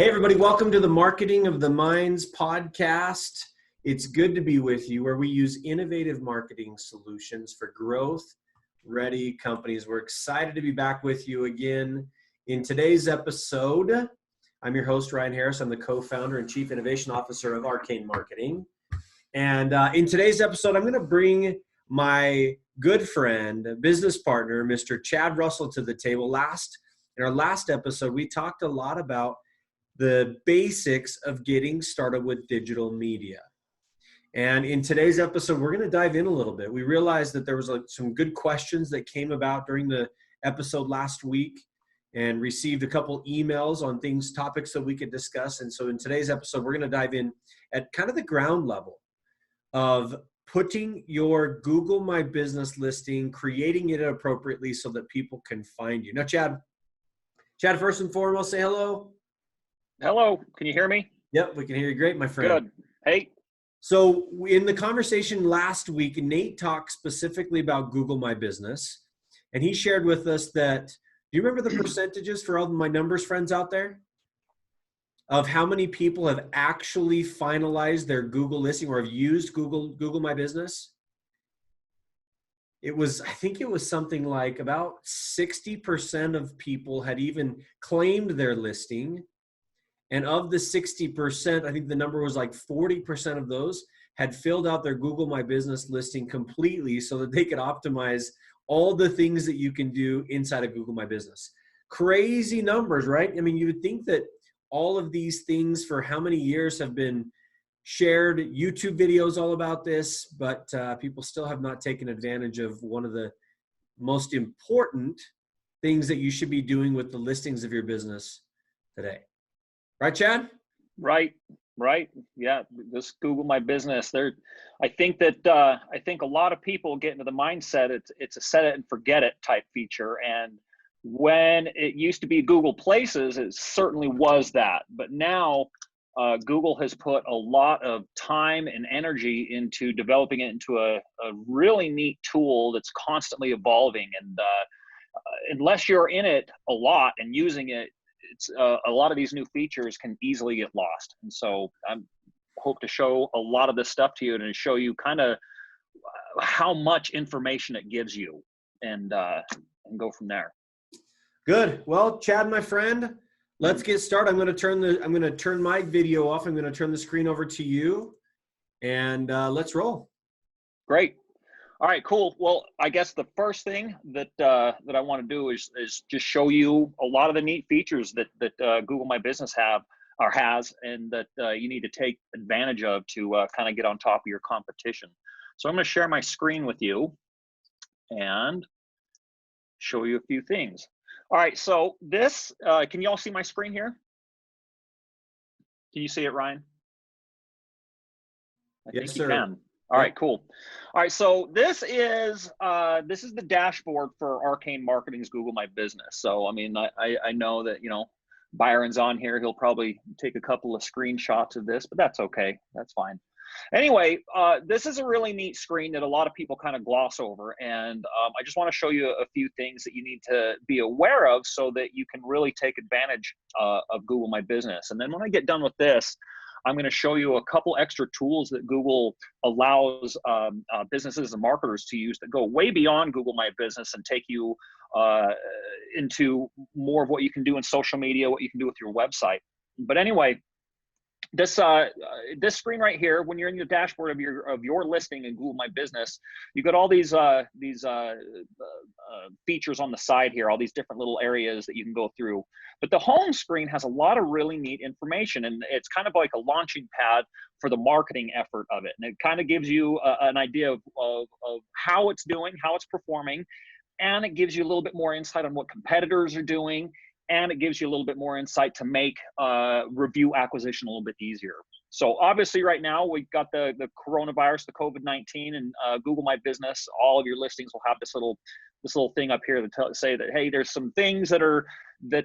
Hey, everybody, welcome to the Marketing of the Minds podcast. It's good to be with you, where we use innovative marketing solutions for growth-ready companies. We're excited to be back with you again. In today's episode, I'm your host, Ryan Harris. I'm the co-founder and chief innovation officer of Arcane Marketing. And in today's episode, I'm going to bring my good friend, business partner, Mr. Chad Russell, to the table. In our last episode, we talked a lot about the basics of getting started with digital media. And in today's episode, we're going to dive in a little bit. We realized that there was some good questions that came about during the episode last week and received a couple emails on topics that we could discuss. And so in today's episode, we're going to dive in at kind of the ground level of putting your Google My Business listing, creating it appropriately so that people can find you. Now, Chad, first and foremost, say hello. Hello, can you hear me? Yep, we can hear you great, my friend. Good. Hey. So in the conversation last week, Nate talked specifically about Google My Business, and he shared with us that, do you remember the percentages for all my numbers friends out there of how many people have actually finalized their Google listing or have used Google My Business? I think it was something like about 60% of people had even claimed their listing. And of the 60%, I think the number was like 40% of those had filled out their Google My Business listing completely so that they could optimize all the things that you can do inside of Google My Business. Crazy numbers, right? I mean, you would think that all of these things for how many years have been shared, YouTube videos all about this, but people still have not taken advantage of one of the most important things that you should be doing with the listings of your business today. Right, Chad? Right. Yeah, this Google My Business. I think a lot of people get into the mindset it's a set it and forget it type feature. And when it used to be Google Places, it certainly was that. But now Google has put a lot of time and energy into developing it into a really neat tool that's constantly evolving. And unless you're in it a lot and using it, a lot of these new features can easily get lost. And so I hope to show a lot of this stuff to you and to show you kind of how much information it gives you and go from there. Good. Well, Chad, my friend, let's get started. I'm going to turn my video off. I'm going to turn the screen over to you and let's roll. Great. All right, cool. Well, I guess the first thing that I want to do is just show you a lot of the neat features that Google My Business has, and that you need to take advantage of to kind of get on top of your competition. So I'm going to share my screen with you and show you a few things. All right, so this, can you all see my screen here? Can you see it, Ryan? I yes, think sir. You can. All right, cool. All right, so this is the dashboard for Arcane Marketing's Google My Business. So I mean, I know that Byron's on here. He'll probably take a couple of screenshots of this, but that's okay. That's fine. Anyway, this is a really neat screen that a lot of people kind of gloss over, and I just want to show you a few things that you need to be aware of so that you can really take advantage of Google My Business. And then when I get done with this, I'm going to show you a couple extra tools that Google allows businesses and marketers to use that go way beyond Google My Business and take you into more of what you can do in social media, what you can do with your website. But anyway, this screen right here, when you're in your dashboard of your listing in Google My Business, you got all these features on the side here, all these different little areas that you can go through. But the home screen has a lot of really neat information, and it's kind of like a launching pad for the marketing effort of it. And it kind of gives you an idea of how it's doing, how it's performing, and it gives you a little bit more insight on what competitors are doing. And it gives you a little bit more insight to make review acquisition a little bit easier. So obviously right now we've got the coronavirus, the COVID-19, and Google My Business. All of your listings will have this little thing up here to say that, hey, there's some things that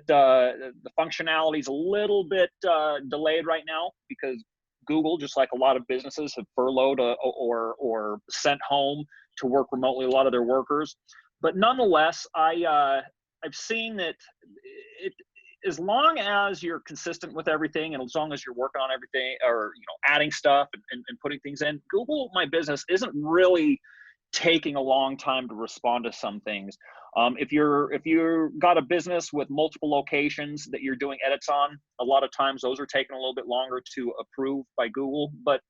the functionality is a little bit delayed right now because Google, just like a lot of businesses, have furloughed or sent home to work remotely a lot of their workers. But nonetheless, I've seen that as long as you're consistent with everything, and as long as you're working on everything, or adding stuff and putting things in, Google My Business isn't really taking a long time to respond to some things. If you're got a business with multiple locations that you're doing edits on, a lot of times those are taking a little bit longer to approve by Google. But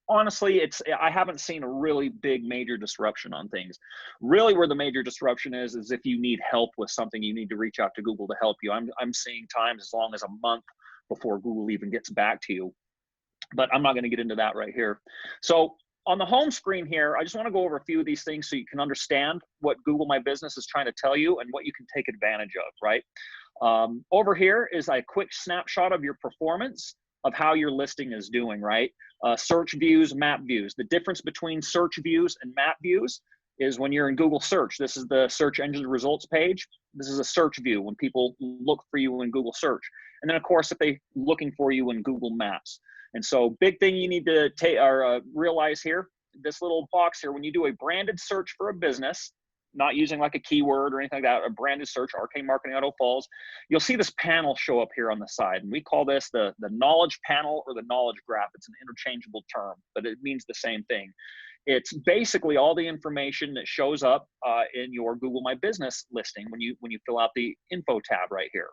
honestly, I haven't seen a really big major disruption on things. Really, where the major disruption is if you need help with something, you need to reach out to Google to help you. I'm seeing times as long as a month before Google even gets back to you. But I'm not going to get into that right here. So on the home screen here, I just want to go over a few of these things so you can understand what Google My Business is trying to tell you and what you can take advantage of, right? Over here is a quick snapshot of your performance of how your listing is doing, right? Search views, map views. The difference between search views and map views is when you're in Google search. This is the search engine results page. This is a search view when people look for you in Google search. And then of course, if they're looking for you in Google Maps. And so big thing you need to realize here, this little box here, when you do a branded search for a business, not using like a keyword or anything like that, a branded search, Arcane Marketing Idaho Falls, you'll see this panel show up here on the side. And we call this the knowledge panel or the knowledge graph. It's an interchangeable term, but it means the same thing. It's basically all the information that shows up in your Google My Business listing when you fill out the info tab right here.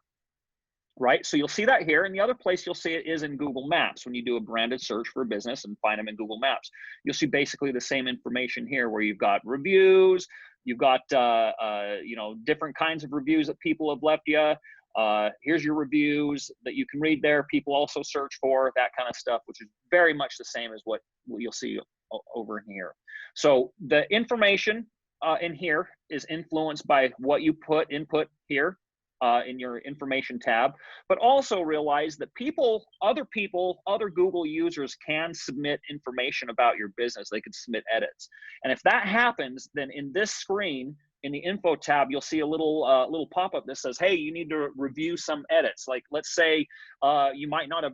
Right, so you'll see that here, and the other place you'll see it is in Google Maps. When you do a branded search for a business and find them in Google Maps, you'll see basically the same information here, where you've got reviews, you've got different kinds of reviews that people have left you. Here's your reviews that you can read there. People also search for that kind of stuff, which is very much the same as what you'll see over in here. So the information in here is influenced by what you input here. In your information tab, but also realize that other Google users can submit information about your business. They can submit edits. And if that happens, then in this screen, in the info tab, you'll see a little pop-up that says, hey, you need to review some edits. Like, let's say you might not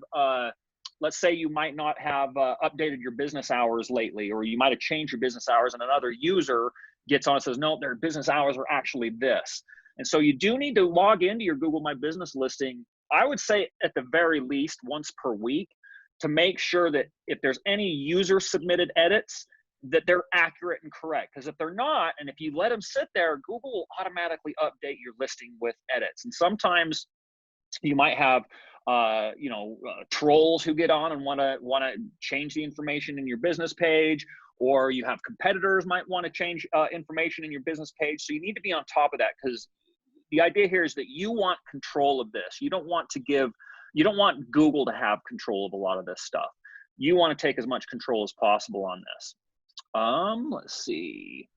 have updated your business hours lately, or you might have changed your business hours, and another user gets on and says, no, their business hours are actually this. And so you do need to log into your Google My Business listing, I would say at the very least once per week, to make sure that if there's any user submitted edits, that they're accurate and correct. Because if they're not, and if you let them sit there, Google will automatically update your listing with edits. And sometimes you might have trolls who get on and want to change the information in your business page, or you have competitors might want to change information in your business page. So you need to be on top of that, because the idea here is that you want control of this. You don't want Google to have control of a lot of this stuff. You want to take as much control as possible on this. Let's see.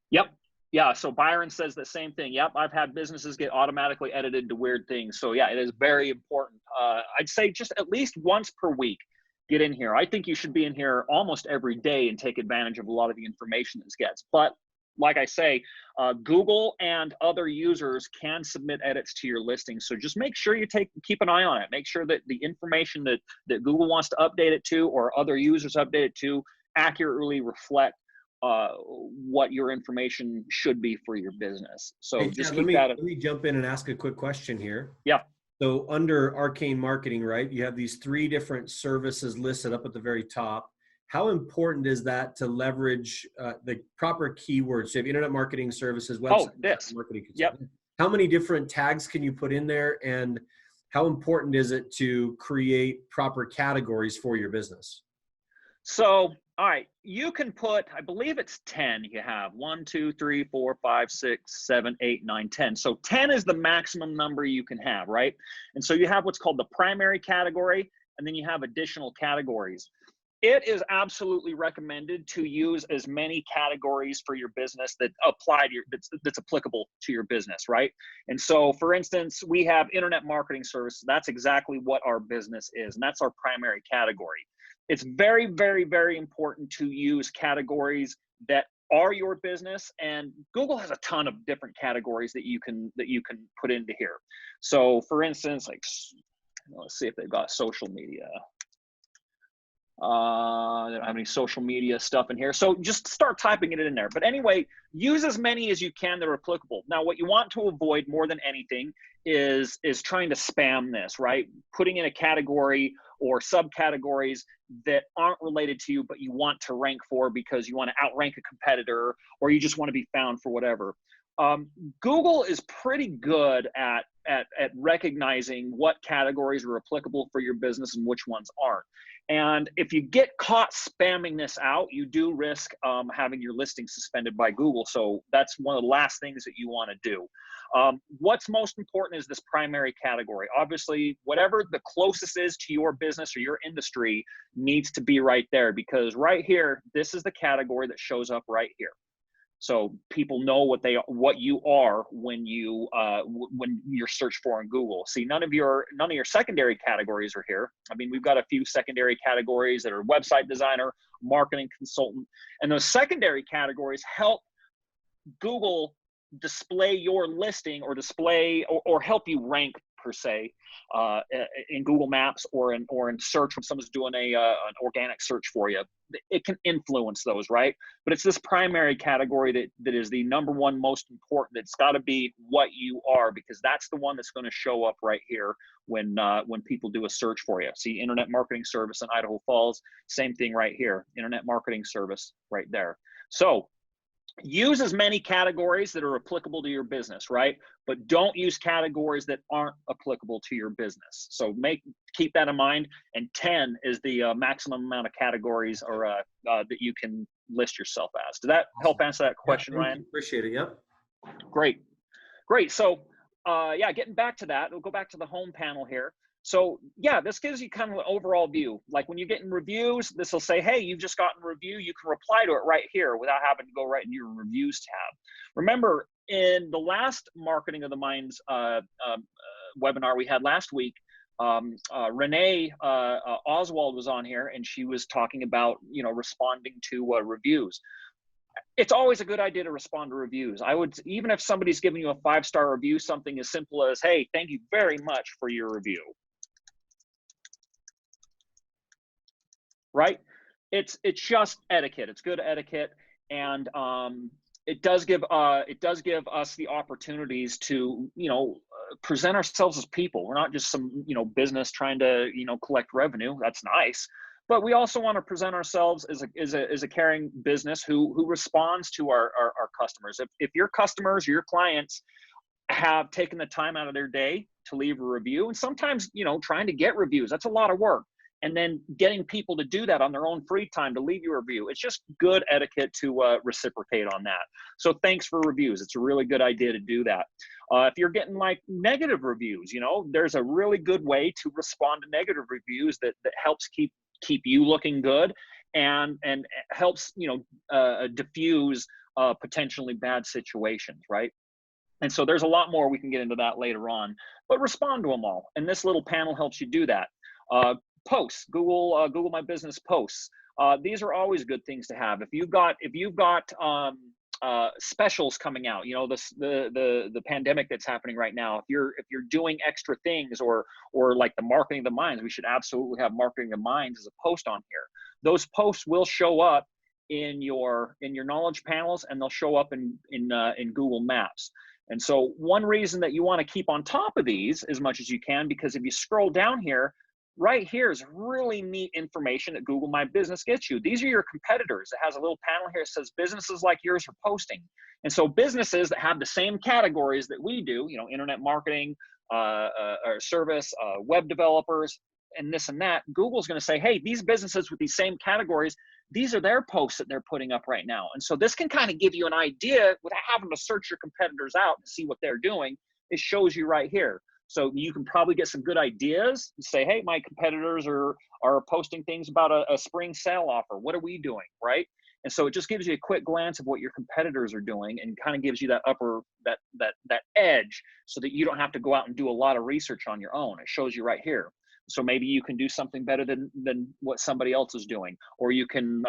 Yep. Yeah, so Byron says the same thing. Yep, I've had businesses get automatically edited to weird things. So yeah, it is very important. I'd say just at least once per week, get in here. I think you should be in here almost every day and take advantage of a lot of the information this gets. But like I say, Google and other users can submit edits to your listing. So just make sure you keep an eye on it. Make sure that the information that Google wants to update it to, or other users update it to, accurately reflect what your information should be for your business. So hey, just keep that. Let me jump in and ask a quick question here. Yeah. So under Arcane Marketing, right, you have these 3 different services listed up at the very top. How important is that to leverage the proper keywords? So you have internet marketing services, website marketing. Yep. How many different tags can you put in there, and how important is it to create proper categories for your business? So, all right, you can put, I believe it's 10 you have. 1, 2, 3, 4, 5, 6, 7, 8, 9, 10. So 10 is the maximum number you can have, right? And so you have what's called the primary category, and then you have additional categories. It is absolutely recommended to use as many categories for your business that apply to that's applicable to your business, right? And so, for instance, we have internet marketing services. That's exactly what our business is, and that's our primary category. It's very, very, very important to use categories that are your business, and Google has a ton of different categories that you can put into here. So, for instance, like, let's see if they've got social media. I don't have any social media stuff in here. So just start typing it in there. But anyway, use as many as you can that are applicable. Now, what you want to avoid more than anything is trying to spam this, right? Putting in a category or subcategories that aren't related to you, but you want to rank for because you want to outrank a competitor, or you just want to be found for whatever. Google is pretty good at recognizing what categories are applicable for your business and which ones aren't. And if you get caught spamming this out, you do risk having your listing suspended by Google. So that's one of the last things that you want to do. What's most important is this primary category. Obviously, whatever the closest is to your business or your industry needs to be right there, because right here, this is the category that shows up right here. So people know what you are when you're searched for in Google. See, none of your secondary categories are here. I mean, we've got a few secondary categories that are website designer, marketing consultant, and those secondary categories help Google display your listing or help you rank per se in Google Maps or in search when someone's doing an organic search for you. It can influence those, right? But it's this primary category that is the number one most important. It's got to be what you are, because that's the one that's going to show up right here when people do a search for you. See, internet marketing service in Idaho Falls, same thing right here, internet marketing service right there. So use as many categories that are applicable to your business, right? But don't use categories that aren't applicable to your business. So keep that in mind. And 10 is the maximum amount of categories or that you can list yourself as. Does that help answer that question, Ryan? Appreciate it. Yep. Great. So yeah, getting back to that, we'll go back to the home panel here. So yeah, this gives you kind of an overall view. Like when you're getting reviews, this will say, hey, you've just gotten a review. You can reply to it right here without having to go right into your reviews tab. Remember, in the last Marketing of the Minds webinar we had last week, Renee Oswald was on here, and she was talking about, responding to reviews. It's always a good idea to respond to reviews. I would, even if somebody's giving you a 5-star review, something as simple as, hey, thank you very much for your review. Right? It's just etiquette. It's good etiquette, and it does give us the opportunities to present ourselves as people. We're not just some business trying to collect revenue. That's nice, but we also want to present ourselves as a caring business who responds to our customers. If your customers or your clients have taken the time out of their day to leave a review, and sometimes trying to get reviews, that's a lot of work. And then getting people to do that on their own free time to leave you a review. It's just good etiquette to reciprocate on that. So thanks for reviews. It's a really good idea to do that. If you're getting like negative reviews, there's a really good way to respond to negative reviews that helps keep you looking good and helps diffuse potentially bad situations, right? And so there's a lot more. We can get into that later on, but respond to them all. And this little panel helps you do that. Posts, Google My Business posts. These are always good things to have. If you've got specials coming out, the pandemic that's happening right now. If you're doing extra things or like the Marketing of the Minds, we should absolutely have Marketing of the Minds as a post on here. Those posts will show up in your knowledge panels, and they'll show up in Google Maps. And so one reason that you want to keep on top of these as much as you can, because if you scroll down here, right here is really neat information that Google My Business gets you. These are your competitors. It has a little panel here that says businesses like yours are posting. And so businesses that have the same categories that we do, internet marketing, or service, web developers, and this and that, Google's going to say, hey, these businesses with these same categories, these are their posts that they're putting up right now. And so this can kind of give you an idea without having to search your competitors out and see what they're doing. It shows you right here. So you can probably get some good ideas and say, hey, my competitors are posting things about a spring sale offer. What are we doing, right? And so it just gives you a quick glance of what your competitors are doing and kind of gives you that that edge so that you don't have to go out and do a lot of research on your own. It shows you right here. So maybe you can do something better than what somebody else is doing, or you can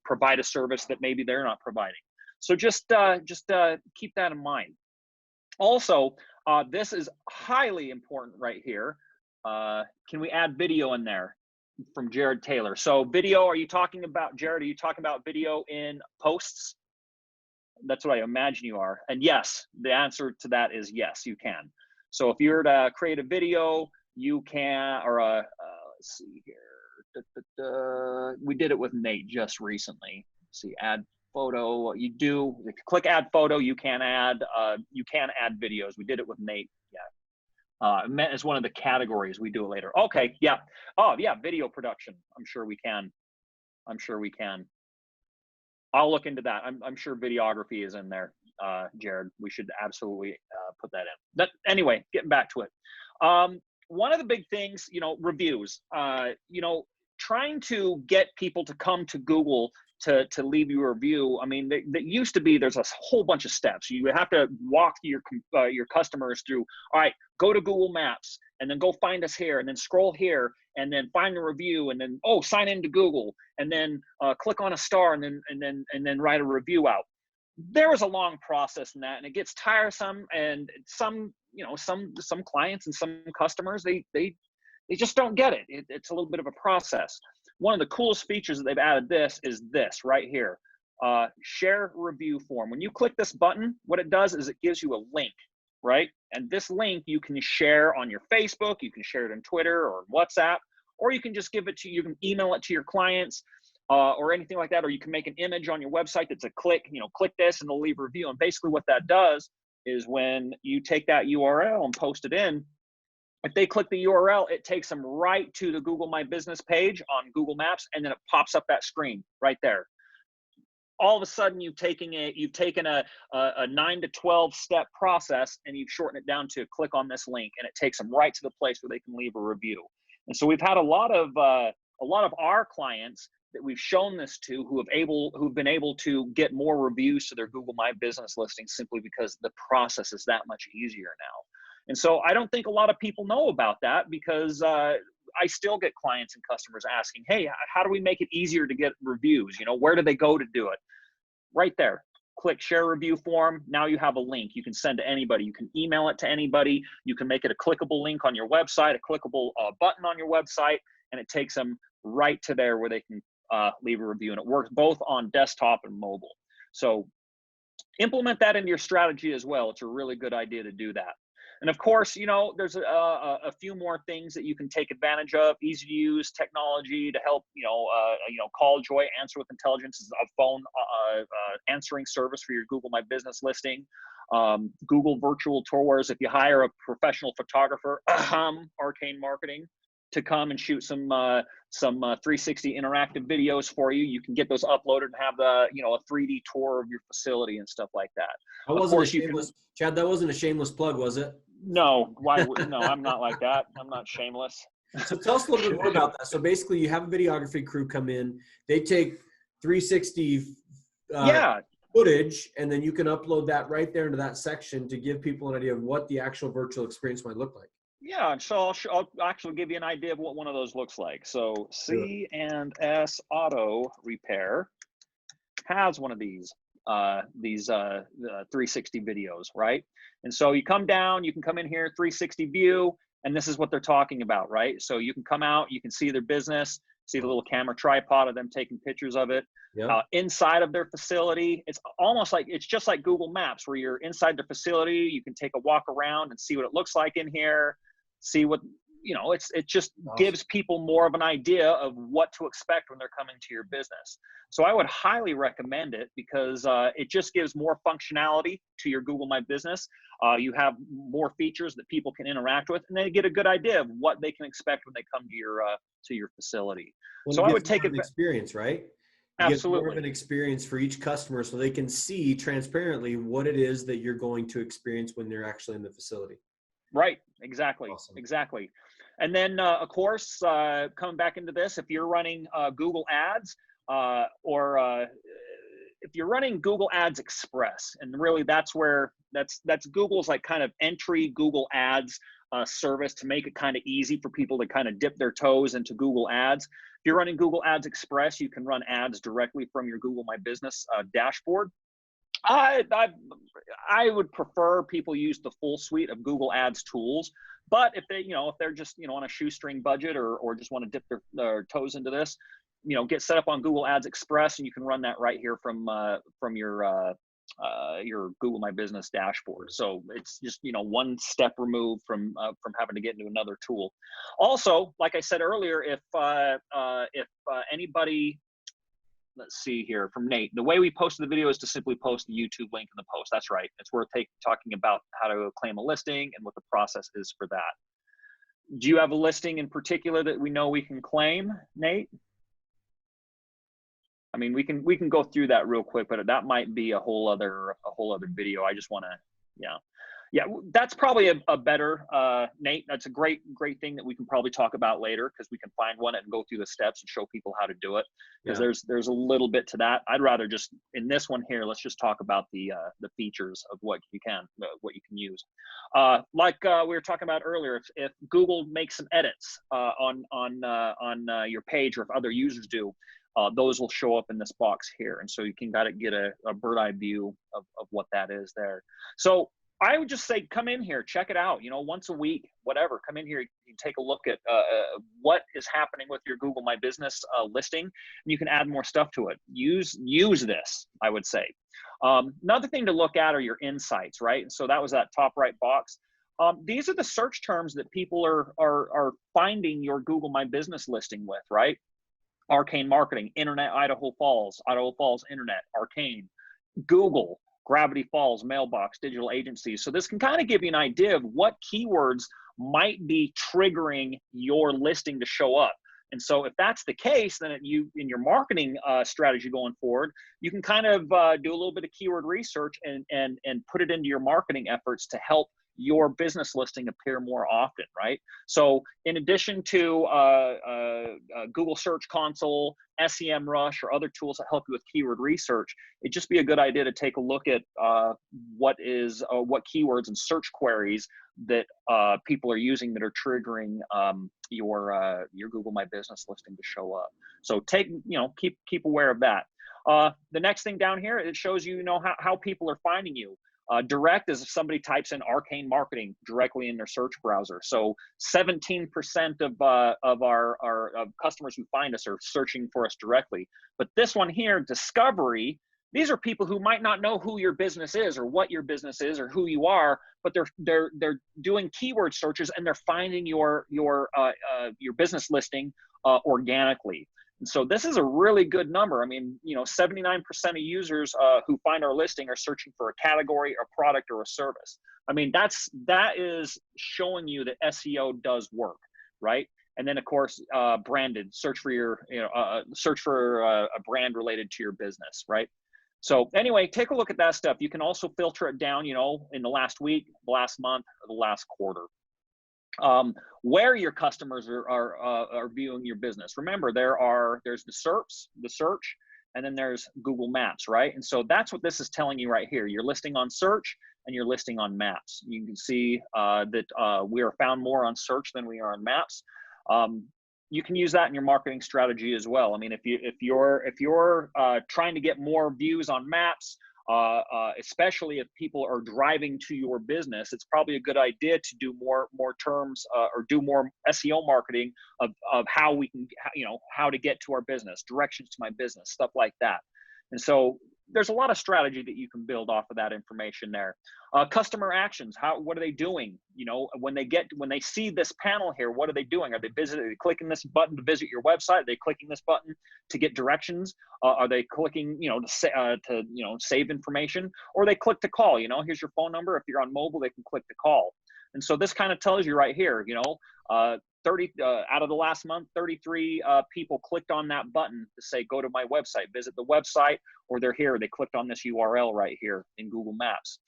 provide a service that maybe they're not providing. So just keep that in mind. Also, this is highly important right here. Can we add video in there? from Jared Taylor. So video, are you talking about, Jared, are you talking about video in posts? That's what I imagine you are. And yes, the answer to that is yes, you can. So if you're to create a video, you can, or let's see here. We did it with Nate just recently. Let's see, add photo. You do, if you click add photo, you can add videos. We did it with Nate. Yeah. As one of the categories. We do it later. Okay. Yeah. Oh yeah. Video production. I'm sure we can. I'll look into that. I'm sure videography is in there, Jared. We should absolutely put that in. Anyway, getting back to it. One of the big things, reviews. Trying to get people to come to Google to leave you a review. I mean, that used to be, there's a whole bunch of steps. You have to walk your customers through. All right, go to Google Maps, and then go find us here, and then scroll here, and then find a review, and then sign into Google, and then click on a star, and then write a review out. There was a long process in that, and it gets tiresome. And some clients and some customers, they just don't get it. It's a little bit of a process. One of the coolest features that they've added is this right here, share review form. When you click this button, what it does is it gives you a link, right? And this link you can share on your Facebook, you can share it on Twitter or WhatsApp, or you can just you can email it to your clients or anything like that, or you can make an image on your website that's a click this and they'll leave a review. And basically what that does is when you take that URL and post it in, if they click the URL, it takes them right to the Google My Business page on Google Maps, and then it pops up that screen right there. All of a sudden, you've taken a 9 to 12 step process, and you've shortened it down to click on this link, and it takes them right to the place where they can leave a review. And so we've had a lot of our clients that we've shown this to who've been able to get more reviews to their Google My Business listings simply because the process is that much easier now. And so I don't think a lot of people know about that, because I still get clients and customers asking, hey, how do we make it easier to get reviews? Where do they go to do it? Right there. Click share review form. Now you have a link you can send to anybody. You can email it to anybody. You can make it a clickable link on your website, a clickable button on your website, and it takes them right to there where they can leave a review. And it works both on desktop and mobile. So implement that into your strategy as well. It's a really good idea to do that. And of course, there's a few more things that you can take advantage of. Easy to use technology to help, Call Joy, Answer with Intelligence is a phone answering service for your Google My Business listing. Google virtual tours. If you hire a professional photographer, Arcane Marketing, to come and shoot some 360 interactive videos for you, you can get those uploaded and have a 3D tour of your facility and stuff like that. Chad, that wasn't a shameless plug, was it? No, no, I'm not like that. I'm not shameless. So tell us a little bit more about that. So basically you have a videography crew come in, they take 360 footage, and then you can upload that right there into that section to give people an idea of what the actual virtual experience might look like. Yeah, so I'll actually give you an idea of what one of those looks like. So C&S Auto Repair has one of these 360 videos, right? And so you come down, you can come in here, 360 view, and this is what they're talking about, right? So you can come out, you can see their business, see the little camera tripod of them taking pictures of it. Yep. Inside of their facility, it's just like Google Maps, where you're inside the facility, you can take a walk around and see what it looks like in here, see what, it just gives people more of an idea of what to expect when they're coming to your business. So I would highly recommend it, because it just gives more functionality to your Google My Business. You have more features that people can interact with, and they get a good idea of what they can expect when they come to your facility. Well, so I would take an experience, right? Absolutely. More of an experience for each customer, so they can see transparently what it is that you're going to experience when they're actually in the facility. Right. Exactly. Awesome. Exactly. And then, of course, coming back into this, if you're running Google Ads, or if you're running Google Ads Express, and really that's Google's like kind of entry Google Ads service to make it kind of easy for people to kind of dip their toes into Google Ads. If you're running Google Ads Express, you can run ads directly from your Google My Business dashboard. I would prefer people use the full suite of Google Ads tools. But if they, if they're just, on a shoestring budget, or just want to dip their toes into this, get set up on Google Ads Express, and you can run that right here from your Google My Business dashboard. So it's just, one step removed from having to get into another tool. Also, like I said earlier, if anybody, let's see here, from Nate, the way we posted the video is to simply post the YouTube link in the post. That's right. It's worth talking about how to claim a listing and what the process is for that. Do you have a listing in particular that we know we can claim, Nate? I mean, we can go through that real quick, but that might be a whole other video. I just want to, yeah, that's probably a better, Nate, that's a great thing that we can probably talk about later, because we can find one and go through the steps and show people how to do it, because there's a little bit to that. I'd rather just, in this one here, let's just talk about the features of what you can use. Like we were talking about earlier, if Google makes some edits on your page, or if other users do, those will show up in this box here. And so you can get a bird's eye view of what that is there. So I would just say, come in here, check it out, once a week, whatever, come in here, you take a look at what is happening with your Google My Business listing, and you can add more stuff to it. Use this, I would say. Another thing to look at are your insights, right? And so that was that top right box. These are the search terms that people are finding your Google My Business listing with, right? Arcane marketing, internet, Idaho Falls, internet, Arcane, Google, Gravity Falls, mailbox, digital agencies. So this can kind of give you an idea of what keywords might be triggering your listing to show up. And so if that's the case, then in your marketing strategy going forward, you can kind of do a little bit of keyword research and put it into your marketing efforts to help your business listing appear more often, right? So in addition to Google Search Console, SEMrush, or other tools that help you with keyword research, it'd just be a good idea to take a look at what keywords and search queries that people are using that are triggering your Google My Business listing to show up. So keep aware of that. The next thing down here, it shows how people are finding you. Direct is if somebody types in Arcane marketing directly in their search browser. So 17% of our customers who find us are searching for us directly. But this one here, discovery, these are people who might not know who your business is, or what your business is, or who you are, but they're doing keyword searches, and they're finding your business listing organically. And so this is a really good number. I mean, 79% of users who find our listing are searching for a category, a product, or a service. I mean, that is showing you that SEO does work, right? And then of course, branded, search for a brand related to your business, right? So anyway, take a look at that stuff. You can also filter it down, in the last week, the last month, or the last quarter. Where your customers are viewing your business. Remember, there's the search, and then there's Google Maps, right? And so that's what this is telling you right here. You're listing on search, and you're listing on Maps. You can see that we are found more on search than we are on Maps. You can use that in your marketing strategy as well. I mean, if you're trying to get more views on Maps, especially if people are driving to your business, it's probably a good idea to do more terms or do more SEO marketing of how we can, how to get to our business, directions to my business, stuff like that. And so there's a lot of strategy that you can build off of that information there. Customer actions, what are they doing? When they see this panel here, what are they doing? Are they clicking this button to visit your website? Are they clicking this button to get directions? Are they clicking, to save information? Or they click to call? Here's your phone number. If you're on mobile, they can click to call. And so this kind of tells you right here, 30 out of the last month, 33 people clicked on that button to say, go to my website, visit the website, or they're here, they clicked on this URL right here in Google Maps.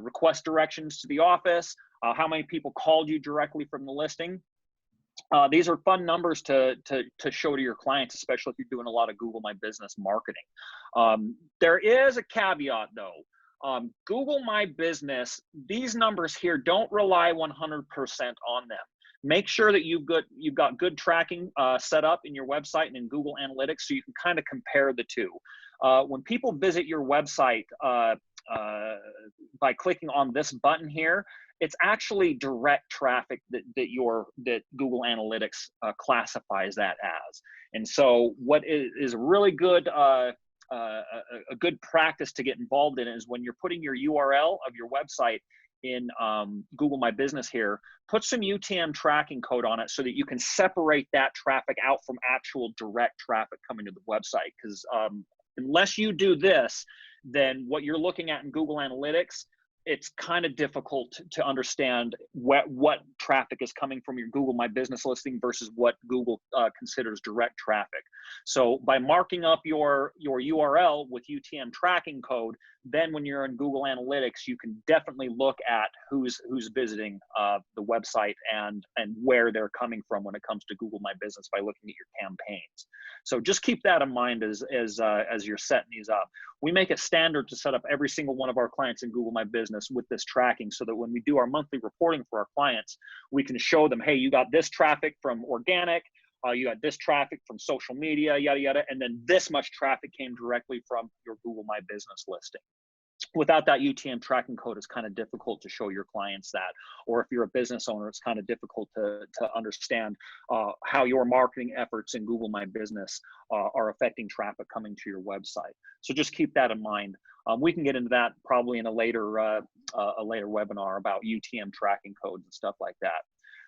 Request directions to the office, how many people called you directly from the listing. These are fun numbers to show to your clients, especially if you're doing a lot of Google My Business marketing. There is a caveat though. Google My Business, these numbers here don't rely 100% on them. make sure that you've got good tracking set up in your website and in Google Analytics, so you can kind of compare the two. When people visit your website by clicking on this button here, it's actually direct traffic that Google Analytics classifies that as. And so what is really good, a good practice to get involved in is when you're putting your URL of your website in Google My Business here, put some UTM tracking code on it so that you can separate that traffic out from actual direct traffic coming to the website. Because unless you do this, then what you're looking at in Google Analytics, it's kind of difficult to understand what traffic is coming from your Google My Business listing versus what Google considers direct traffic. So by marking up your URL with UTM tracking code, then when you're in Google Analytics, you can definitely look at who's visiting the website and where they're coming from when it comes to Google My Business by looking at your campaigns. So just keep that in mind as you're setting these up. We make it standard to set up every single one of our clients in Google My Business with this tracking, so that when we do our monthly reporting for our clients, we can show them, hey, you got this traffic from organic, you got this traffic from social media, yada, yada, and then this much traffic came directly from your Google My Business listing. Without that UTM tracking code, it's kind of difficult to show your clients that. Or if you're a business owner, it's kind of difficult to understand how your marketing efforts in Google My Business are affecting traffic coming to your website. So just keep that in mind. We can get into that probably in a later webinar about UTM tracking codes and stuff like that.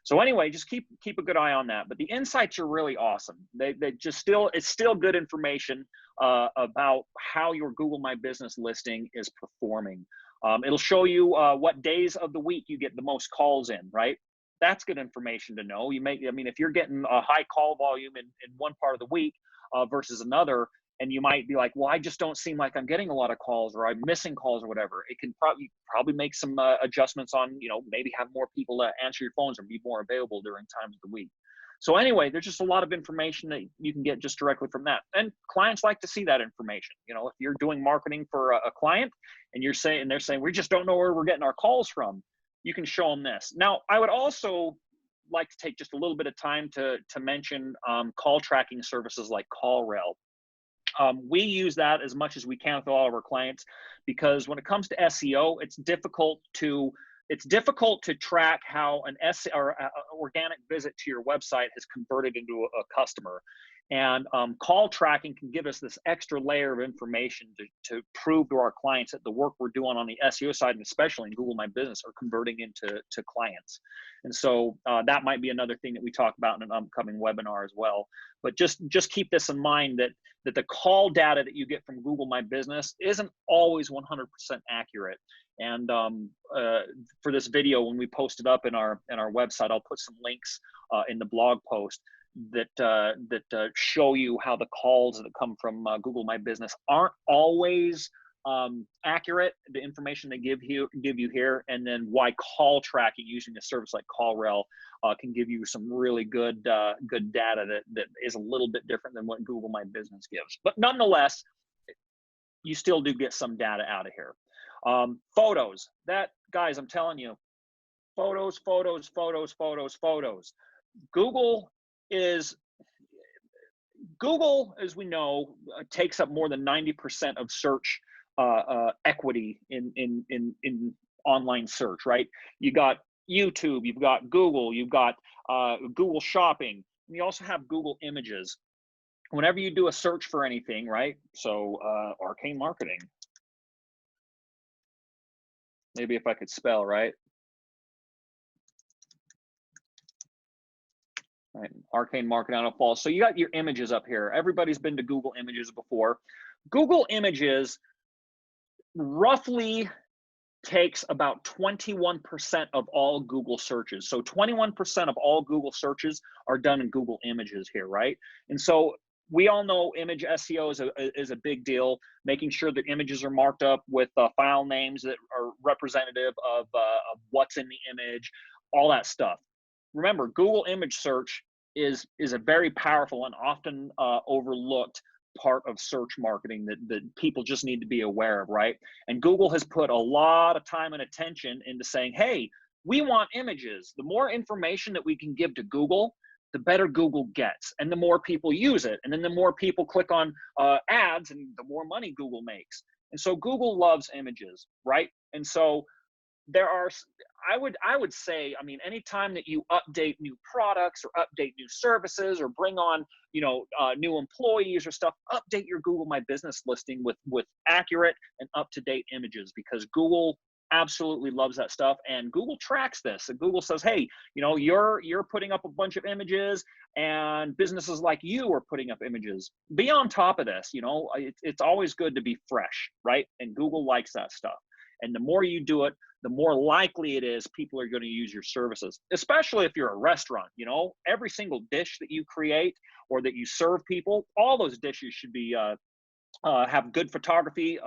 So anyway, just keep a good eye on that. But the insights are really awesome. It's still good information about how your Google My Business listing is performing. It'll show you what days of the week you get the most calls in, right? That's good information to know. If you're getting a high call volume in one part of the week versus another, and you might be like, well, I just don't seem like I'm getting a lot of calls, or I'm missing calls or whatever. It can probably make some adjustments on, maybe have more people answer your phones or be more available during times of the week. So anyway, there's just a lot of information that you can get just directly from that. And clients like to see that information. If you're doing marketing for a client and they're saying, we just don't know where we're getting our calls from, you can show them this. Now, I would also like to take just a little bit of time to mention call tracking services like CallRail. We use that as much as we can with all of our clients, because when it comes to SEO, it's difficult to track how an organic visit to your website has converted into a customer. And call tracking can give us this extra layer of information to prove to our clients that the work we're doing on the SEO side, and especially in Google My Business, are converting into clients. And so that might be another thing that we talk about in an upcoming webinar as well. But just keep this in mind, that the call data that you get from Google My Business isn't always 100% accurate. And for this video, when we post it up in our website, I'll put some links in the blog post that show you how the calls that come from Google My Business aren't always accurate, the information they give you here, and then why call tracking using a service like CallRail can give you some really good data that is a little bit different than what Google My Business gives. But nonetheless, you still do get some data out of here. Photos, guys, I'm telling you, photos. Google, as we know, takes up more than 90% of search equity in online search, right? You got YouTube, you've got Google, you've got Google Shopping, and you also have Google Images. Whenever you do a search for anything, right? So Arcane Marketing. Maybe if I could spell, right? Right, Arcane Marketing on a fall. So you got your images up here. Everybody's been to Google Images before. Google Images roughly takes about 21% of all Google searches. So 21% of all Google searches are done in Google Images here, right? And so we all know image SEO is a big deal, making sure that images are marked up with file names that are representative of what's in the image, all that stuff. Remember, Google image search is a very powerful and often overlooked part of search marketing that people just need to be aware of, right? And Google has put a lot of time and attention into saying, hey, We want images. The more information that we can give to Google, the better Google gets, and the more people use it. And then the more people click on ads, and the more money Google makes. And so Google loves images, right? And so there are, I would say, I mean, anytime that you update new products or update new services or bring on, new employees or stuff, update your Google My Business listing with accurate and up-to-date images, because Google absolutely loves that stuff. And Google tracks this. And Google says, hey, you're putting up a bunch of images, and businesses like you are putting up images. Be on top of this. It's always good to be fresh, right? And Google likes that stuff. And the more you do it, the more likely it is people are going to use your services, especially if you're a restaurant. Every single dish that you create or that you serve people, all those dishes should be have good photography,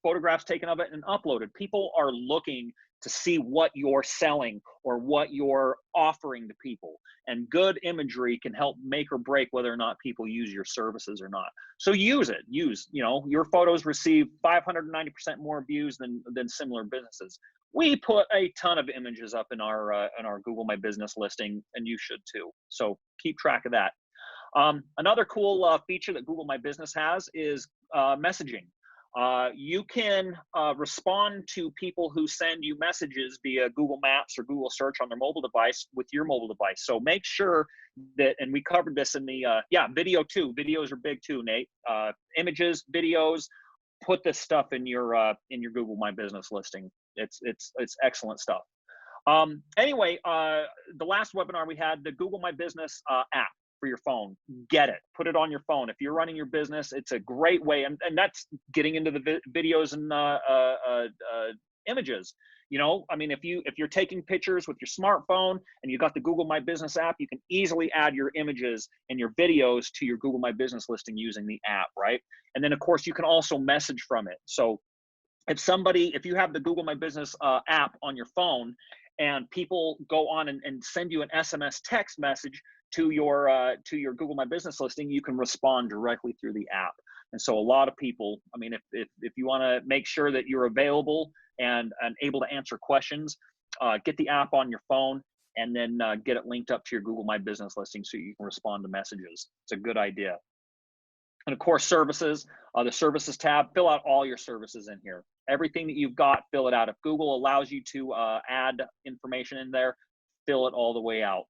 photographs taken of it and uploaded. People are looking to see what you're selling or what you're offering to people. And good imagery can help make or break whether or not people use your services or not. So use it. Your photos receive 590% more views than similar businesses. We put a ton of images up in our Google My Business listing, and you should too. So keep track of that. Another cool feature that Google My Business has is messaging. You can respond to people who send you messages via Google Maps or Google Search on their mobile device with your mobile device. So make sure that, and we covered this in the, video too. Videos are big too, Nate. Images, videos, put this stuff in your Google My Business listing. It's excellent stuff. Anyway, the last webinar we had, the Google My Business app for your phone. Get it, put it on your phone. If you're running your business, it's a great way. And that's getting into the videos and images. If you're taking pictures with your smartphone and you got the Google My Business app, you can easily add your images and your videos to your Google My Business listing using the app, right? And then of course you can also message from it. So if you have the Google My Business app on your phone, and people go on and send you an SMS text message to your Google My Business listing, you can respond directly through the app. And so a lot of people, if you want to make sure that you're available and able to answer questions, get the app on your phone, and then get it linked up to your Google My Business listing so you can respond to messages. It's a good idea. And of course, services, the services tab, fill out all your services in here. Everything that you've got, fill it out. If Google allows you to add information in there, fill it all the way out.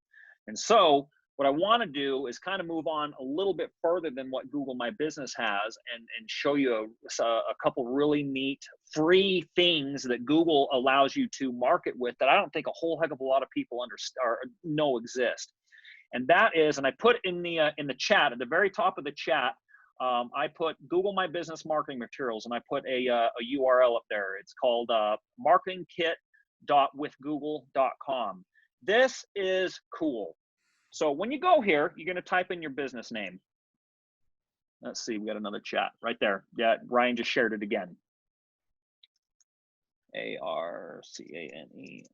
And so what I want to do is kind of move on a little bit further than what Google My Business has, and show you a couple really neat free things that Google allows you to market with that I don't think a whole heck of a lot of people know exist. And that is, and I put in the chat, at the very top of the chat, I put Google My Business marketing materials, and I put a URL up there. It's called marketingkit.withgoogle.com. This is cool. So when you go here, you're going to type in your business name. Let's see, we got another chat right there. Yeah, Ryan just shared it again. ARCANE.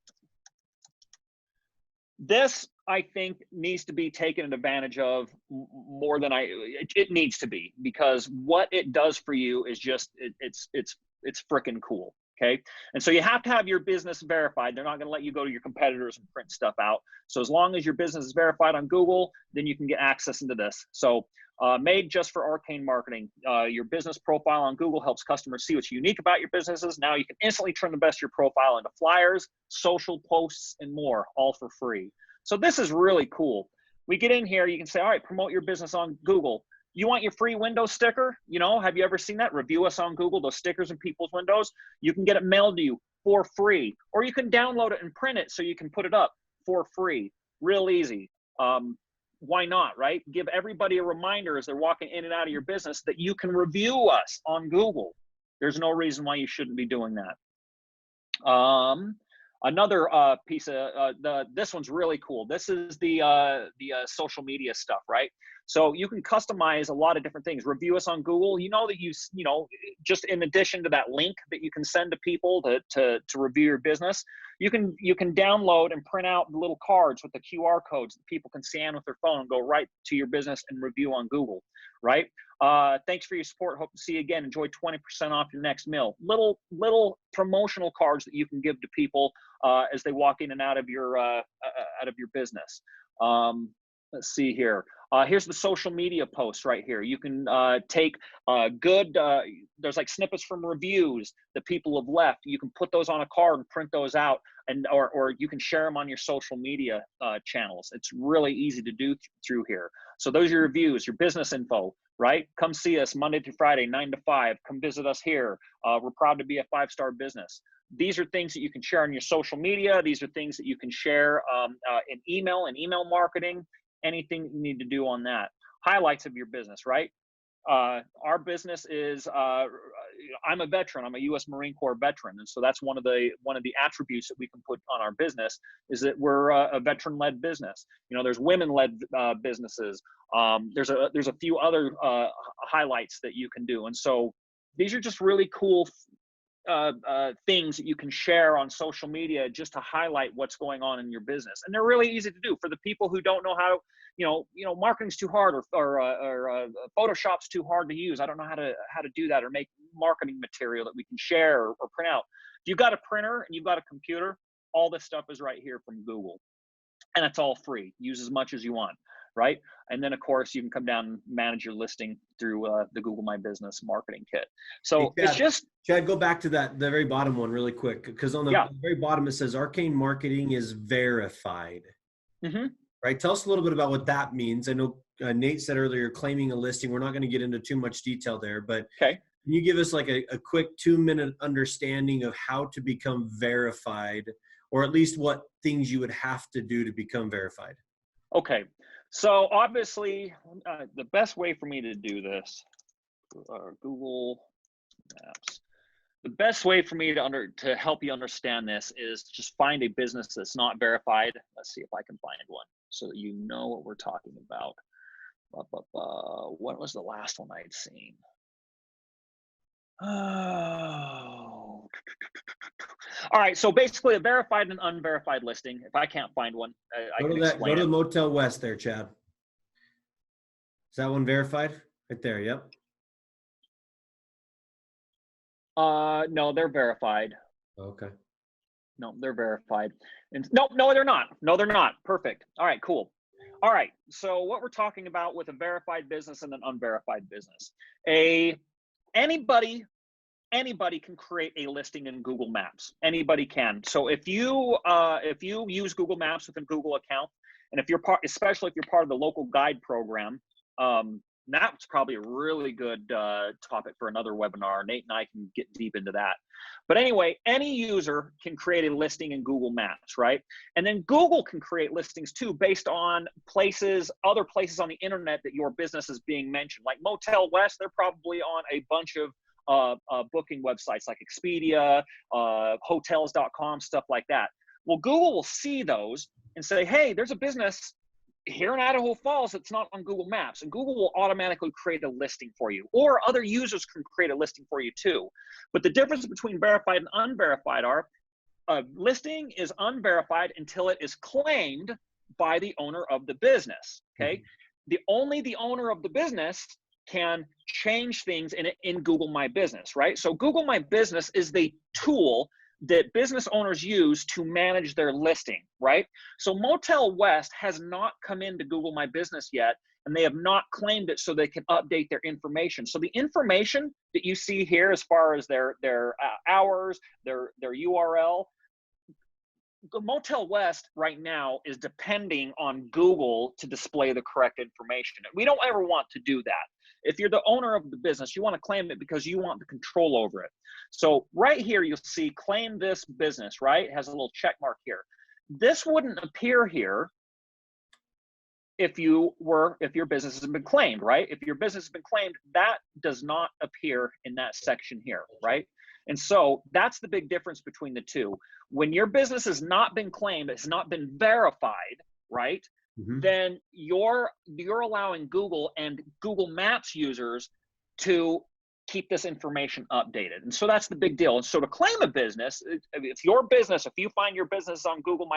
This, I think, needs to be taken advantage of more than it needs to be, because what it does for you is just, it's freaking cool. Okay. And so you have to have your business verified. They're not going to let you go to your competitors and print stuff out. So as long as your business is verified on Google, then you can get access into this. So made just for Arcane Marketing, your business profile on Google helps customers see what's unique about your businesses. Now you can instantly turn the best of your profile into flyers, social posts, and more, all for free. So this is really cool. We get in here, you can say, all right, promote your business on Google. You want your free window sticker? Have you ever seen that? Review us on Google, those stickers in people's windows. You can get it mailed to you for free, or you can download it and print it so you can put it up for free. Real easy. Why not, right? Give everybody a reminder as they're walking in and out of your business that you can review us on Google. There's no reason why you shouldn't be doing that. Another piece of this one's really cool. This is the social media stuff, right? So you can customize a lot of different things. Review us on Google. That just in addition to that link that you can send to people to review your business, you can download and print out little cards with the QR codes that people can scan with their phone and go right to your business and review on Google, right? Thanks for your support. Hope to see you again. Enjoy 20% off your next meal. Little promotional cards that you can give to people as they walk in and out of your business. Let's see here. Here's the social media post right here. You can take there's like snippets from reviews that people have left. You can put those on a card and print those out, and or you can share them on your social media channels. It's really easy to do through here. So those are your reviews, your business info, right? Come see us Monday through Friday, 9 to 5. Come visit us here. We're proud to be a 5-star business. These are things that you can share on your social media. These are things that you can share in email and email marketing. Anything you need to do on that. Highlights of your business, right? Our business is, I'm a veteran. I'm a U.S. Marine Corps veteran, and so that's one of the attributes that we can put on our business is that we're a veteran-led business. You know, there's women-led businesses. There's a few other highlights that you can do, and so these are just really cool things that you can share on social media just to highlight what's going on in your business. And they're really easy to do for the people who don't know how, marketing's too hard or Photoshop's too hard to use. I don't know how to do that or make marketing material that we can share or print out. If you've got a printer and you've got a computer, all this stuff is right here from Google. And it's all free. Use as much as you want, right? And then, of course, you can come down and manage your listing through the Google My Business marketing kit. So hey, Chad, it's just... Chad, go back to the very bottom one really quick, because on the very bottom it says Arcane Marketing is verified. Mm-hmm. Right? Tell us a little bit about what that means. I know Nate said earlier, claiming a listing. We're not going to get into too much detail there, but can you give us like a quick 2-minute understanding of how to become verified, or at least what things you would have to do to become verified? Okay. So obviously, the best way for me to do this, Google Maps. The best way for me to help you understand this is to just find a business that's not verified. Let's see if I can find one so that you know what we're talking about. What was the last one I'd seen? Oh. All right. So basically, a verified and unverified listing. If I can't find one, I can explain. Go to Motel West there, Chad. Is that one verified? Right there. Yep. No, they're verified. Okay. No, they're verified. And no, they're not. No, they're not. Perfect. All right, cool. All right. So what we're talking about with a verified business and an unverified business, anybody can create a listing in Google Maps. Anybody can. So if you use Google Maps with a Google account, and if you're especially if you're part of the local guide program, that's probably a really good topic for another webinar. Nate and I can get deep into that. But anyway, any user can create a listing in Google Maps, right? And then Google can create listings too based on other places on the internet that your business is being mentioned. Like Motel West, they're probably on a bunch of booking websites like Expedia, hotels.com, stuff like that. Well, Google will see those and say, hey, there's a business here in Idaho Falls that's not on Google Maps, and Google will automatically create a listing for you, or other users can create a listing for you too. But the difference between verified and unverified are a listing is unverified until it is claimed by the owner of the business, okay? Mm-hmm. The owner of the business can change things in Google My Business, right? So Google My Business is the tool that business owners use to manage their listing, right? So Motel West has not come into Google My Business yet, and they have not claimed it so they can update their information. So the information that you see here as far as their hours, their URL, the Motel West right now is depending on Google to display the correct information. We don't ever want to do that. If you're the owner of the business, you want to claim it because you want the control over it. So right here, you'll see claim this business, right? It has a little check mark here. This wouldn't appear here if your business has been claimed, right? If your business has been claimed, that does not appear in that section here, right? And so that's the big difference between the two. When your business has not been claimed, it's not been verified, right? Mm-hmm. Then you're allowing Google and Google Maps users to keep this information updated. And so that's the big deal. And so to claim a business, if you find your business on Google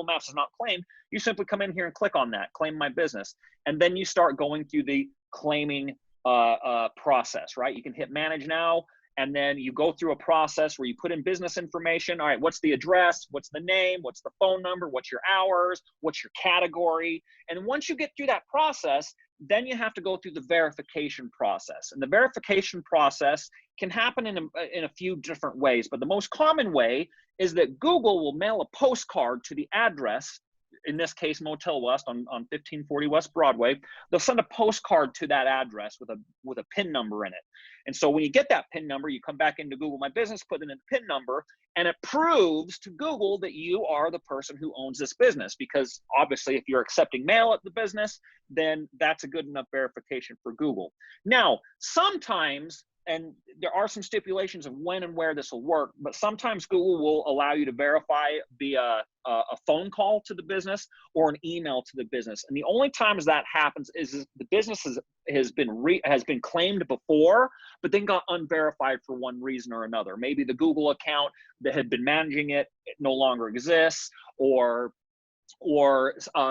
Maps is not claimed, you simply come in here and click on that, claim my business. And then you start going through the claiming process, right? You can hit manage now, and then you go through a process where you put in business information. All right, what's the address? What's the name? What's the phone number? What's your hours? What's your category? And once you get through that process, then you have to go through the verification process. And the verification process can happen in a few different ways, but the most common way is that Google will mail a postcard to the address, in this case, Motel West on 1540 West Broadway. They'll send a postcard to that address with a PIN number in it. And so when you get that PIN number, you come back into Google My Business, put in a PIN number, and it proves to Google that you are the person who owns this business. Because obviously, if you're accepting mail at the business, then that's a good enough verification for Google. Now, sometimes, and there are some stipulations of when and where this will work, but sometimes Google will allow you to verify via a phone call to the business or an email to the business. And the only times that happens is the business has been claimed before, but then got unverified for one reason or another. Maybe the Google account that had been managing it no longer exists, or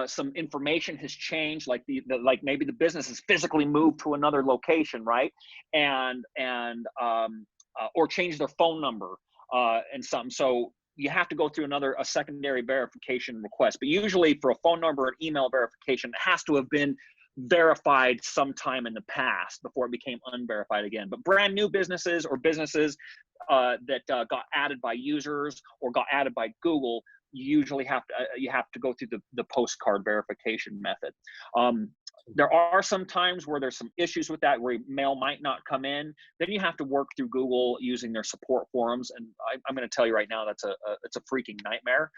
some information has changed, like like maybe the business has physically moved to another location, right? Or changed their phone number and something. So you have to go through a secondary verification request. But usually for a phone number and email verification, it has to have been verified sometime in the past before it became unverified again. But brand new businesses or businesses that got added by users or got added by Google, you usually have to go through the postcard verification method. There are some times where there's some issues with that, where mail might not come in. Then you have to work through Google using their support forums, and I'm going to tell you right now it's a freaking nightmare.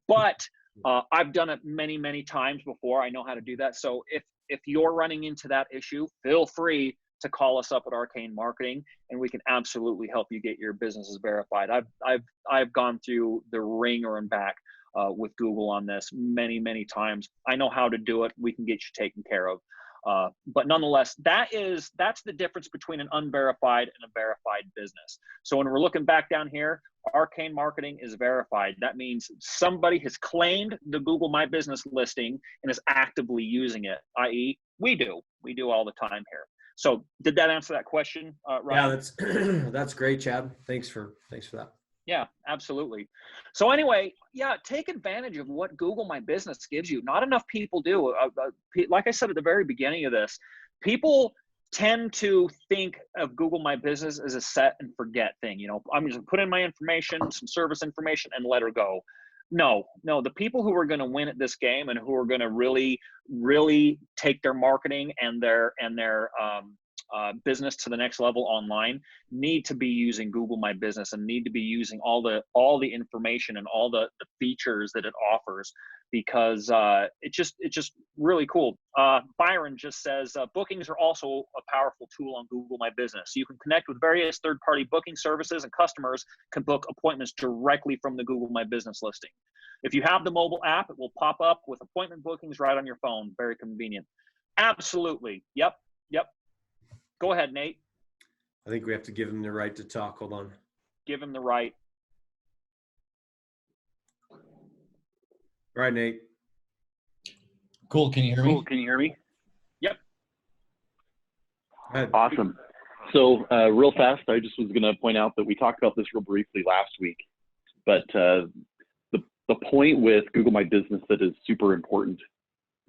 But I've done it many times before. I know how to do that. So if you're running into that issue, feel free to call us up at Arcane Marketing, and we can absolutely help you get your businesses verified. I've gone through the ringer and back with Google on this many times. I know how to do it. We can get you taken care of. But nonetheless, that's the difference between an unverified and a verified business. So when we're looking back down here, Arcane Marketing is verified. That means somebody has claimed the Google My Business listing and is actively using it, i.e. we do all the time here. So did that answer that question, Ryan? Yeah, that's great, Chad. Thanks for that. Yeah, absolutely. So anyway, yeah, take advantage of what Google My Business gives you. Not enough people do. Like I said at the very beginning of this, people tend to think of Google My Business as a set and forget thing. You know, I'm just gonna put in my information, some service information, and let her go. No, the people who are going to win at this game and who are going to really take their marketing and their business to the next level online need to be using Google My Business and need to be using all the information and all the features that it offers, because it's just really cool. Byron just says bookings are also a powerful tool on Google My Business. You can connect with various third-party booking services, and customers can book appointments directly from the Google My Business listing. If you have the mobile app, it will pop up with appointment bookings right on your phone. Very convenient. Absolutely. Yep. Go ahead, Nate. I think we have to give him the right to talk. Hold on. Give him the right. All right, Nate. Cool. Can you hear me? Yep. Go ahead. Awesome. So real fast, I just was going to point out that we talked about this real briefly last week, but the point with Google My Business that is super important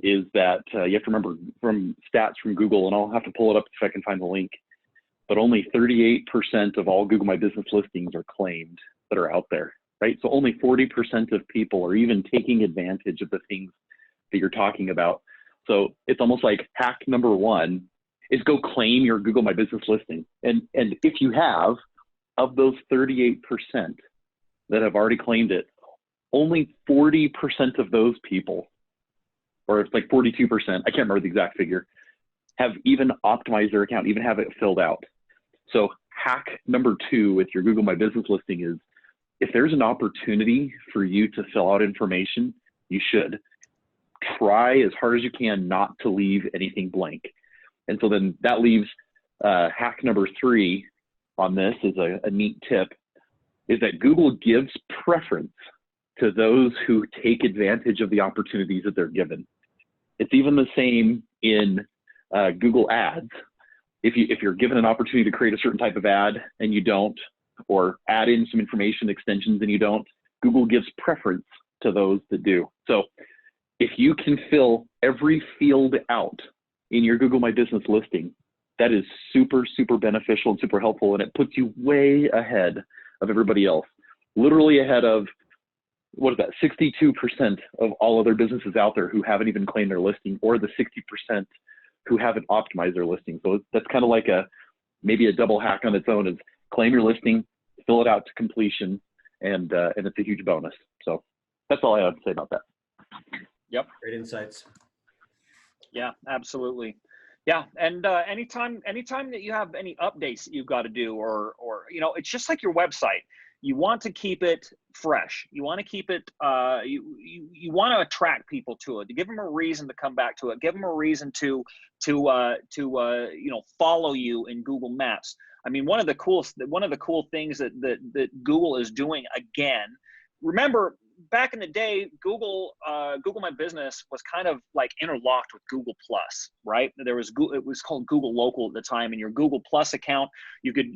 is that you have to remember from stats from Google, and I'll have to pull it up if I can find the link, but only 38% of all Google My Business listings are claimed that are out there, right? So only 40% of people are even taking advantage of the things that you're talking about. So it's almost like hack number one is go claim your Google My Business listing. And if you have, of those 38% that have already claimed it, only 40% of those people, or it's like 42%, I can't remember the exact figure, have even optimized their account, even have it filled out. So hack number two with your Google My Business listing is, if there's an opportunity for you to fill out information, you should. Try as hard as you can not to leave anything blank. And so then that leaves hack number three on this is a neat tip, is that Google gives preference to those who take advantage of the opportunities that they're given. It's even the same in Google Ads. if you're given an opportunity to create a certain type of ad and you don't, or add in some information extensions and you don't, Google gives preference to those that do. So if you can fill every field out in your Google My Business listing, that is super, super beneficial and super helpful. And it puts you way ahead of everybody else, literally ahead of, what is that, 62% of all other businesses out there who haven't even claimed their listing, or the 60% who haven't optimized their listing. So that's kind of like maybe a double hack on its own, is claim your listing, fill it out to completion, and it's a huge bonus. So that's all I have to say about that. Yep. Great insights. Yeah, absolutely. Yeah, and anytime that you have any updates that you've got to do, or it's just like your website. You want to keep it fresh. You want to keep it. You want to attract people to it. To give them a reason to come back to it. Give them a reason to follow you in Google Maps. I mean, one of the cool things that Google is doing again. Remember, back in the day, Google My Business was kind of like interlocked with Google Plus, right? It was called Google Local at the time. In your Google Plus account, you could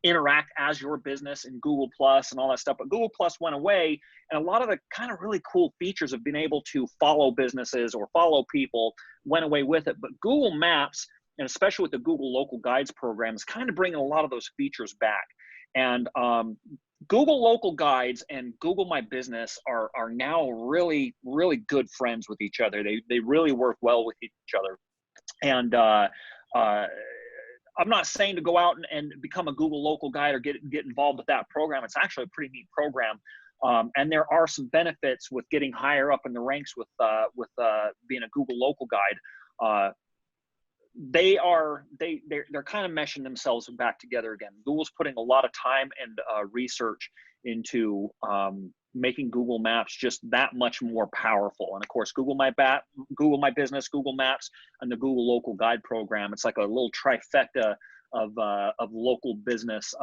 interact as your business in Google Plus and all that stuff. But Google Plus went away, and a lot of the kind of really cool features of being able to follow businesses or follow people went away with it. But Google Maps, and especially with the Google Local Guides program, is kind of bringing a lot of those features back. And Google Local Guides and Google My Business are now really, really good friends with each other. They really work well with each other. And I'm not saying to go out and become a Google Local Guide or get involved with that program. It's actually a pretty neat program. And there are some benefits with getting higher up in the ranks with being a Google Local Guide. They're kind of meshing themselves back together again. Google's putting a lot of time and research into making Google Maps just that much more powerful. And of course, Google My Business, Google Maps, and the Google Local Guide program. It's like a little trifecta of local business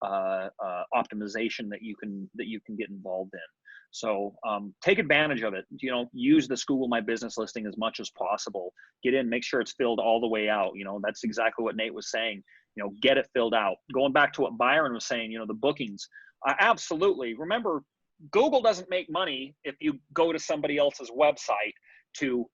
optimization that you can get involved in. So take advantage of it. Use this Google My Business listing as much as possible. Get in, make sure it's filled all the way out. That's exactly what Nate was saying. Get it filled out. Going back to what Byron was saying, the bookings. Absolutely. Remember, Google doesn't make money if you go to somebody else's website to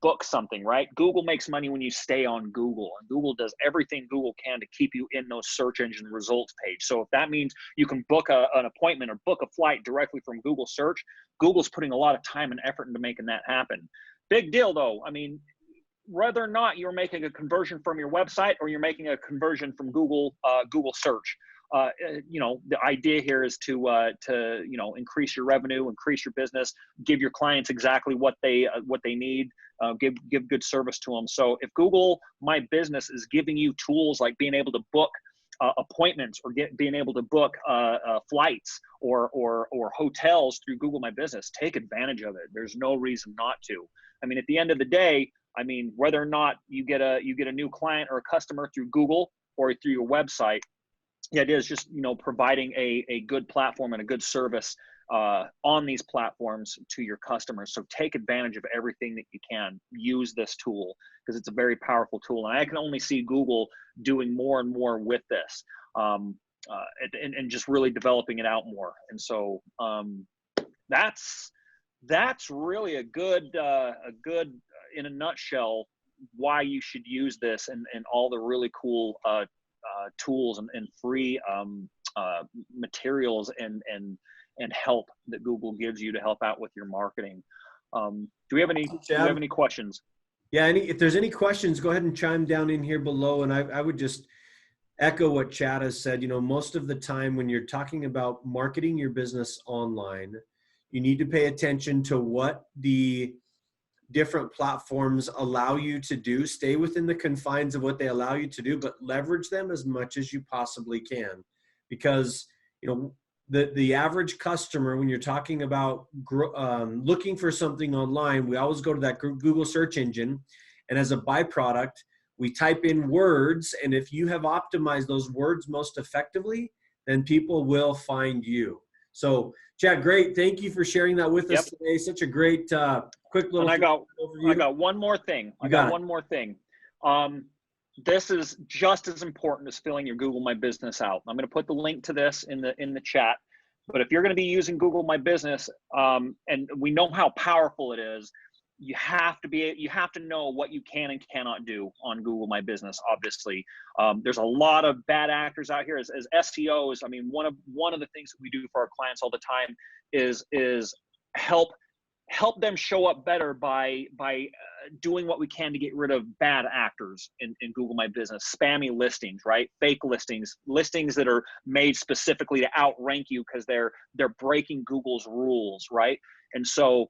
book something, right? Google makes money when you stay on Google, and Google does everything Google can to keep you in those search engine results page. So if that means you can book an appointment or book a flight directly from Google search, Google's putting a lot of time and effort into making that happen. Big deal though. I mean, whether or not you're making a conversion from your website or you're making a conversion from Google search, the idea here is to increase your revenue, increase your business, give your clients exactly what they need, give good service to them. So if Google My Business is giving you tools like being able to book appointments or being able to book flights or hotels through Google My Business, take advantage of it. There's no reason not to. I mean, at the end of the day, whether or not you get a new client or a customer through Google or through your website, the idea is just, providing a good platform and a good service on these platforms to your customers. So take advantage of everything that you can. Use this tool because it's a very powerful tool. And I can only see Google doing more and more with this and just really developing it out more. And so that's really a good, in a nutshell, why you should use this and all the really cool tools and free materials and help that Google gives you to help out with your marketing. Do we have any questions? Yeah, if there's any questions, go ahead and chime down in here below. And I would just echo what Chad has said. Most of the time when you're talking about marketing your business online, you need to pay attention to what the different platforms allow you to do. Stay within the confines of what they allow you to do, but leverage them as much as you possibly can. Because, the average customer, when you're talking about looking for something online, we always go to that Google search engine. And as a byproduct, we type in words. And if you have optimized those words most effectively, then people will find you. So Chad, great. Thank you for sharing that with us today. Such a great, quick little overview. I got one more thing. This is just as important as filling your Google My Business out. I'm going to put the link to this in the chat. But if you're going to be using Google My Business, and we know how powerful it is, you have to know what you can and cannot do on Google My Business. Obviously, there's a lot of bad actors out here as SEOs. I mean, one of the things that we do for our clients all the time is help them show up better by doing what we can to get rid of bad actors in Google My Business, spammy listings, right? Fake listings that are made specifically to outrank you because they're breaking Google's rules, right? And so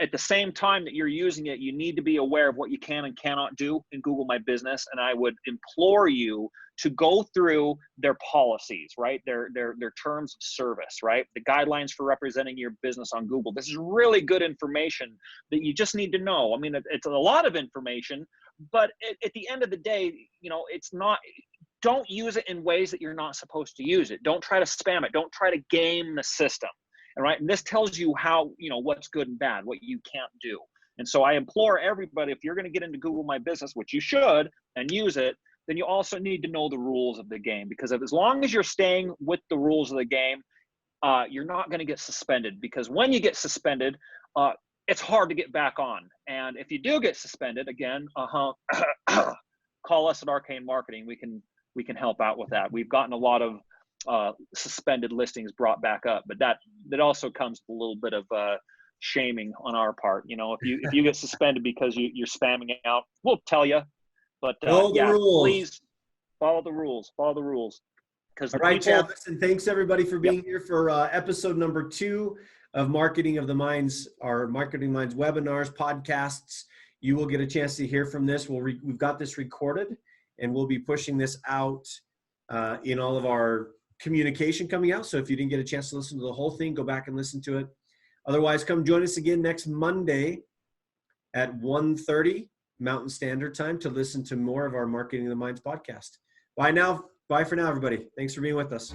at the same time that you're using it, you need to be aware of what you can and cannot do in Google My Business. And I would implore you to go through their policies, right? Their terms of service, right? The guidelines for representing your business on Google. This is really good information that you just need to know. I mean, it's a lot of information, but at the end of the day, it's not, don't use it in ways that you're not supposed to use it. Don't try to spam it. Don't try to game the system. And right, and this tells you how, what's good and bad, what you can't do. And so I implore everybody, if you're going to get into Google My Business, which you should, and use it, then you also need to know the rules of the game. Because as long as you're staying with the rules of the game, you're not going to get suspended. Because when you get suspended, it's hard to get back on. And if you do get suspended, again, call us at Arcane Marketing. We can help out with that. We've gotten a lot of suspended listings brought back up, but that also comes with a little bit of shaming on our part. If you get suspended because you're spamming out, we'll tell you. But please follow the rules. Follow the rules. All right, Chad. Listen, thanks everybody for being here for episode number 2 of Marketing of the Minds, our Marketing Minds webinars, podcasts. You will get a chance to hear from this. We've got this recorded, and we'll be pushing this out in all of our communication coming out. So if you didn't get a chance to listen to the whole thing, go back and listen to it. Otherwise, come join us again next Monday at 1:30 Mountain Standard Time to listen to more of our Marketing of the Minds podcast. Bye for now, everybody. Thanks for being with us.